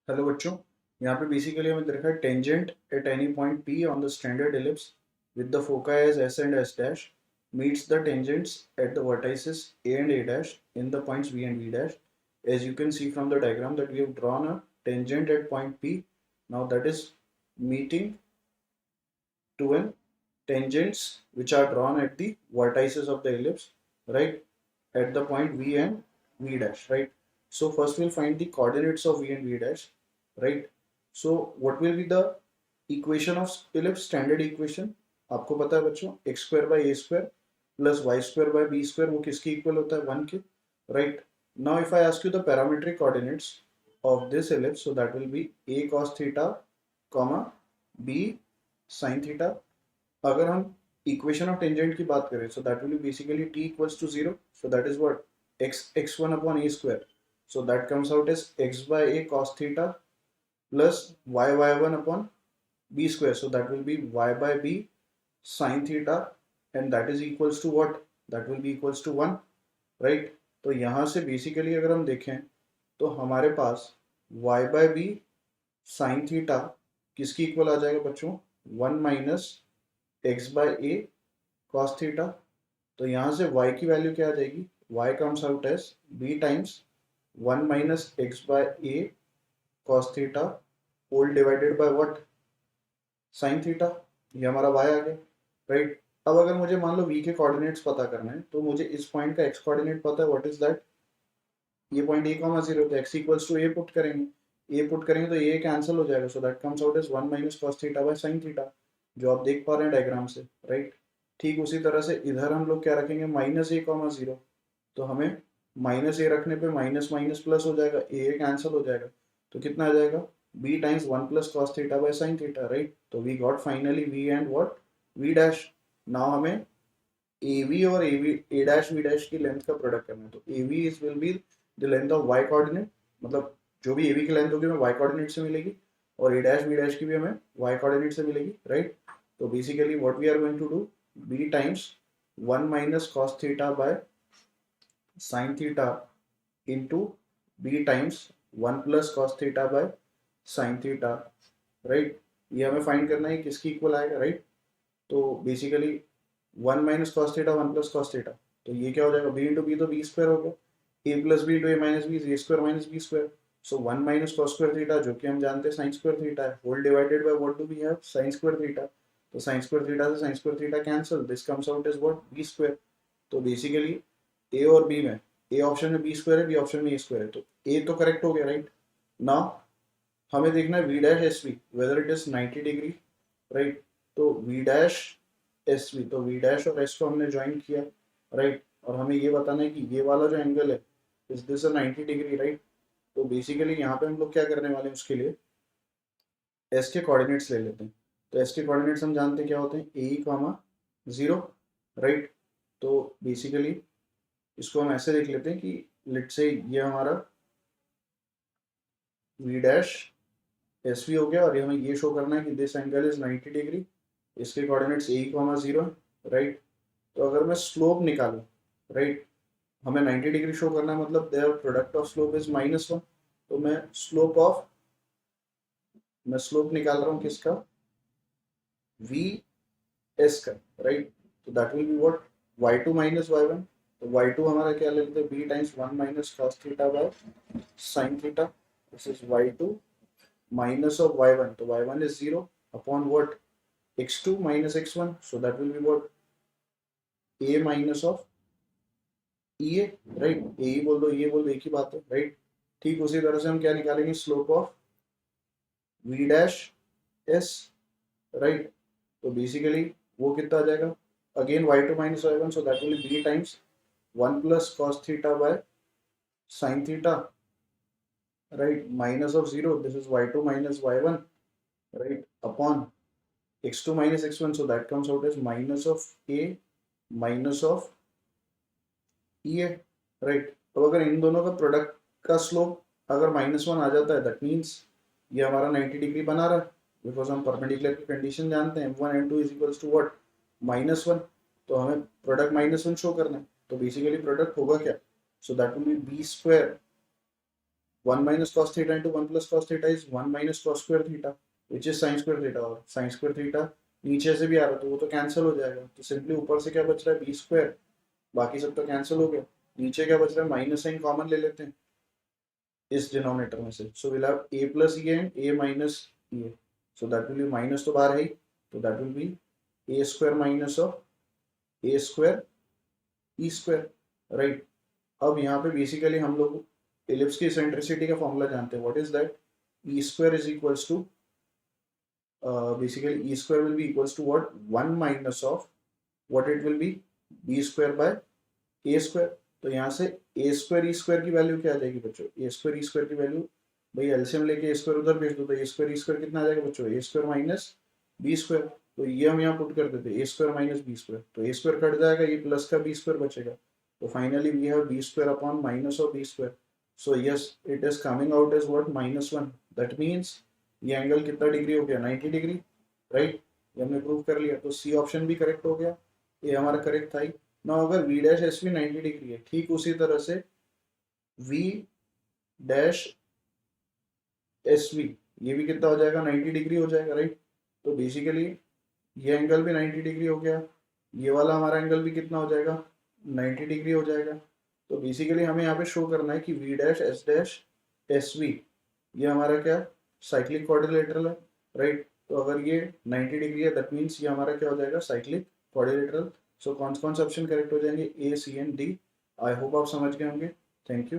Hello बच्चों, यहाँ पे बेसिकली हमें दे रखा है tangent at any point P on the standard ellipse with the foci as S and S dash meets the tangents at the vertices A and A dash in the points B and B dash. As you can see from the diagram that we have drawn a tangent at point P. Now that is meeting to an tangents which are drawn at the vertices of the ellipse, right, at the point V and V dash, right. So first we'll find the coordinates of V and V dash, right. So what will be the equation of ellipse? Standard equation आपको पता है बच्चों, x square by a square plus y square by b square, वो किसके equal होता है? One के, right. Now if I ask you the parametric coordinates of this ellipse, so that will be a cos theta comma b sin theta. अगर हम equation of tangent की बात करें, so that will be basically t equals to zero, so that is what x1 upon a square, so that comes out as x बाय a cos theta plus y1 upon b square, so that will be y बाय b sin theta, and that is equals to what? That will be equals to 1, right. तो यहाँ से basically अगर हम देखें तो हमारे पास y बाय b sin थीटा किसकी इक्वल आ जाएगा बच्चों? 1 minus x by a cos theta. तो यहाँ से y की वैल्यू क्या आ जाएगी? y comes out as b times 1 minus x by a cos theta whole divided by what? Sine theta. ये हमारा y आ गया, राइट. अब अगर मुझे मान लो v के कोऑर्डिनेट्स पता करना है, तो मुझे इस पॉइंट का x कोऑर्डिनेट पता है, व्हाट इज दैट? ये पॉइंट a कॉमा जीरो, तो x equals to a put करेंगे, a पुट करेंगे तो a कैंसिल हो जाएगा, so that comes out as 1 minus cos theta by sine theta, जो आप देख पा रहे हैं डायग्राम से, राइट. ठीक उसी तरह से इधर हम लोग क्या रखेंगे? माइनस a कॉमा जीरो, तो हमें माइनस a रखने पे माइनस माइनस प्लस हो जाएगा, a कैंसिल हो जाएगा, तो कितना आ जाएगा? b times 1 plus cos theta by sine theta, right. तो we got finally v and what? v dash. Now हमें AV और AV A dash V dash की लेंथ का प्रोडक्ट करना है, तो AV is will be the length of y coordinate, मतलब जो भी AV की लेंथ होगी हमें y कोऑर्डिनेट से मिलेगी, और A डैश V डैश की भी हमें y कोऑर्डिनेट से मिलेगी, राइट. तो basically what we are going to do, b times 1 minus cos theta by sine theta into b times 1 plus cos theta by sine theta, right. ये हमें find करना है किसकी इक्वल आएगा, राइट. तो basically 1 minus cos theta 1 plus cos theta, तो ये क्या हो जाएगा? b इंटू बी, तो बी स्क्वायर हो गया, a plus B into A minus B, A square minus B square. So 1 minus cos square theta, जो कि हम जानते हैं साइन स्क्वायर थीटा है, whole divided by what do we have? Sine square theta. तो sine square theta से sine square theta cancel, this comes out as what? B square. तो basically A और बी में, ए ऑप्शन में B square है, B option में A square है, तो ए तो करेक्ट हो गया, राइट. नाउ हमें देखना है V dash S V whether it is 90 degree, right. तो वी डैश एस वी, तो वी डैश और एस को हमने ज्वाइन किया, राइट. और हमें ये बताना है कि ये वाला जो एंगल है is this a 90 degree, right. तो बेसिकली यहाँ पे हम लोग क्या करने वाले हैं, उसके लिए एस के कोऑर्डिनेट्स ले लेते हैं. तो एस के कोऑर्डिनेट्स हम जानते हैं क्या होते हैं? ए कॉमा जीरो, राइट. तो बेसिकली इसको हम ऐसे देख लेते हैं कि लेट्स से ये हमारा वी डैश एस वी हो गया, और हमें ये शो करना है कि दिस एंगल इज 90 डिग्री, इसके कोऑर्डिनेट्स ए कॉमा जीरो, राइट. तो अगर मैं स्लोप निकालूं, राइट, हमें 90 डिग्री शो करना है, मतलब their product of slope is -1. तो मैं स्लोप निकाल रहा हूँ किसका? वी एस का, राइट. तो that will be what? y2 minus y1. तो y2 हमारा क्या ले लेते हैं? b times 1 minus cos theta by sine theta. This is y2 minus of y1, तो y1 is 0 upon what? x2 minus x1, so that will be what? a minus of ea, right. a बोल दो, ये बोल दो, एक ही बात है, right. ठीक उसी तरह से हम क्या निकालेंगे? Slope of v dash s, right. तो बेसिकली वो कितना आ जाएगा? Again y2 minus y1, so that will be b times 1 plus cos theta by sin theta, right, minus of 0, this is y2 minus y1, right, upon x2 minus x1, so that comes out as minus of a minus of e, right. तो अगर इन दोनों का product का slope अगर -1 आ जाता है, that means ये हमारा 90 डिग्री बना रहा है, बिकॉज हम परपेंडिकुलर की कंडीशन जानते हैं, m1 m2 is equals to what? -1. तो हमें प्रोडक्ट -1 शो करना है, तो बेसिकली प्रोडक्ट होगा क्या? So that will be B square 1 minus cos theta into 1 plus cos theta is 1 minus cos square theta which is sin square theta, और sin square theta नीचे से भी आ रहा तो वो तो कैंसिल हो जाएगा, तो सिंपली ऊपर से क्या बच रहा है बी स्क्वायर, बाकी सब तो कैंसिल हो गया, नीचे क्या बच रहा है माइनस साइन कॉमन ले लेते हैं इस डिनोमिनेटर में से, so will have a plus e and a minus e, so that will be minus तो बाहर है ही, तो that will be a square minus of a square e square, right. अब यहाँ पे बेसिकली हम लोग एलिप्स की इसेंट्रिसिटी का फॉर्मूला जानते हैं, what is that, e square is equals to basically e square will be equals to what, 1 minus of what it will be, b square by a square, तो यहाँ से ए square E square की value क्या आ जाएगी बच्चों, ए square E square की value, भाई एलसीएम लेके ए स्क्वायर उधर भेज दो, तो ए स्क्वायर कितना आ जाएगा बच्चों, ए स्क्वायर माइनस बी स्क्वायर, तो ये हम यहाँ पुट कर देते हैं ए स्क्वायर माइनस बी स्क्वायर, तो ए स्क्वायर कट जाएगा, ये प्लस का बी स्क्वायर बचेगा, तो finally we have B square upon minus of B square, so yes it is coming out as what, -1, that means ये एंगल कितना डिग्री हो गया, 90 डिग्री, राइट, ये हमने प्रूव कर लिया, तो सी ऑप्शन भी करेक्ट हो गया, ये हमारा करेक्ट था ही ना। अगर V dash S V 90 degree है, ठीक उसी तरह से वी डैश एस वी ये भी कितना हो जाएगा, 90 डिग्री हो जाएगा, राइट, तो बेसिकली ये एंगल भी 90 डिग्री हो गया, ये वाला हमारा एंगल भी कितना हो जाएगा, 90 डिग्री हो जाएगा, तो बेसिकली हमें यहाँ पे शो करना है कि वी डैश एस वी ये हमारा क्या, साइक्लिक क्वाड्रिलेटरल है, राइट, तो अगर ये 90 डिग्री है दैट मीन्स ये हमारा क्या हो जाएगा, साइक्लिक क्वाड्रिलेटरल, सो कौन कौन से ऑप्शन करेक्ट हो जाएंगे, ए सी एंड डी। आई होप आप समझ गए होंगे, थैंक यू।